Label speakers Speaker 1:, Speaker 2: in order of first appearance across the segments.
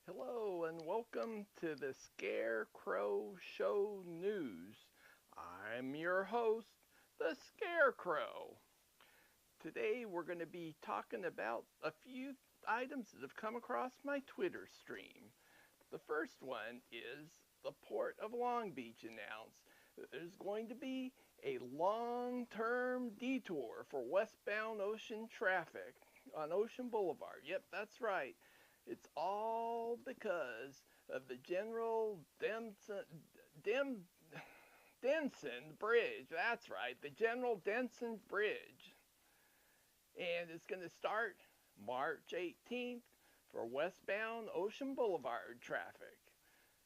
Speaker 1: Hello and welcome to the Scarecrow Show News. I'm your host, the Scarecrow. Today we're going to be talking about a few items that have come across my Twitter stream. The first one is the Port of Long Beach announced that there's going to be a long-term detour for westbound ocean traffic on Ocean Boulevard. Yep, that's right. It's all because of the General Denson Bridge. That's right, the General Denson Bridge. And it's going to start March 18th for westbound Ocean Boulevard traffic.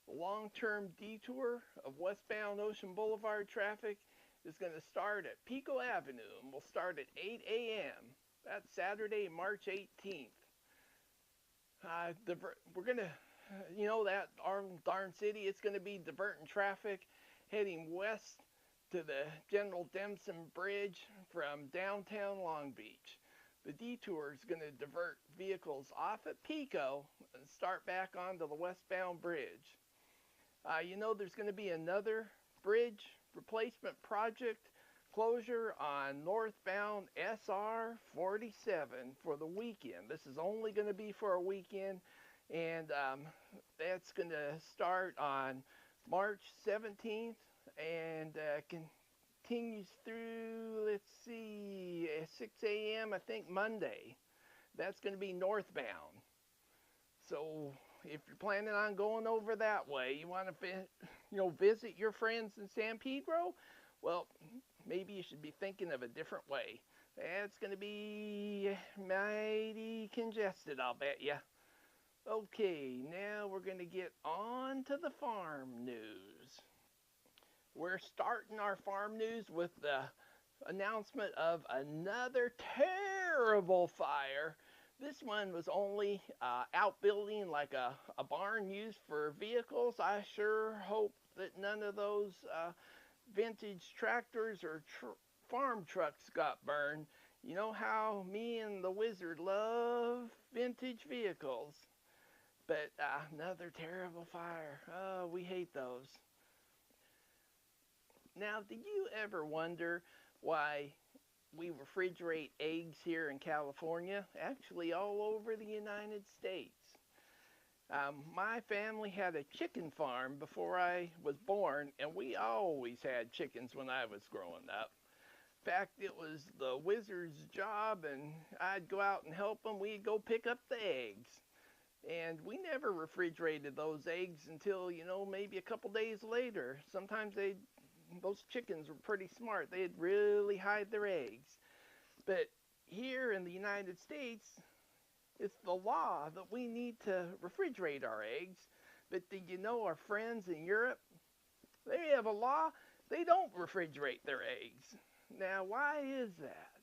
Speaker 1: The long-term detour of westbound Ocean Boulevard traffic is going to start at Pico Avenue and will start at 8 a.m. That's Saturday, March 18th. We're going to, that darn city, it's going to be diverting traffic heading west to the General Denson Bridge from downtown Long Beach. The detour is going to divert vehicles off at Pico and start back onto the westbound bridge. There's going to be another bridge replacement project closure on northbound SR 47 for the weekend. This is only going to be for a weekend, and that's going to start on March 17th and continues through, let's see, 6 a.m. I think Monday. That's going to be northbound. So if you're planning on going over that way, you want to visit your friends in San Pedro, well, maybe you should be thinking of a different way. It's going to be mighty congested, I'll bet ya. Okay, now we're going to get on to the farm news. We're starting our farm news with the announcement of another terrible fire. This one was only outbuilding like a barn used for vehicles. I sure hope that none of those vintage tractors or farm trucks got burned. You know how me and the wizard love vintage vehicles. But another terrible fire. Oh, we hate those. Now, did you ever wonder why we refrigerate eggs here in California? Actually, all over the United States. My family had a chicken farm before I was born, and we always had chickens when I was growing up. In fact, it was the wizard's job, and I'd go out and help them. We'd go pick up the eggs. And we never refrigerated those eggs until, maybe a couple days later. Sometimes those chickens were pretty smart. They'd really hide their eggs. But here in the United States, it's the law that we need to refrigerate our eggs. But did you know our friends in Europe, they have a law, they don't refrigerate their eggs. Now, why is that?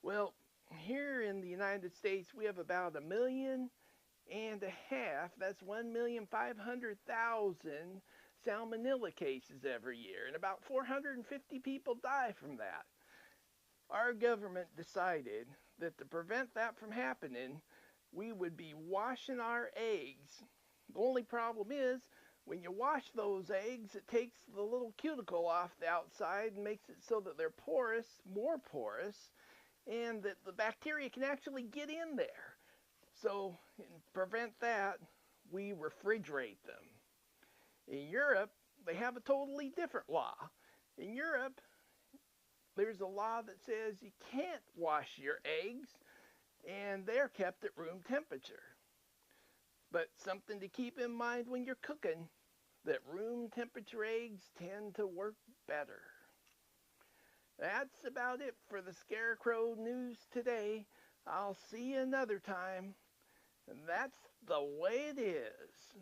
Speaker 1: Well, here in the United States, we have about 1.5 million, that's 1,500,000 salmonella cases every year, and about 450 people die from that. Our government decided that to prevent that from happening, we would be washing our eggs. The only problem is, when you wash those eggs, it takes the little cuticle off the outside and makes it so that they're porous, more porous, and that the bacteria can actually get in there. So, to prevent that, we refrigerate them. In Europe, they have a totally different law. In Europe, there's a law that says you can't wash your eggs, and they're kept at room temperature. But something to keep in mind when you're cooking, that room temperature eggs tend to work better. That's about it for the Scarecrow news today. I'll see you another time. And that's the way it is.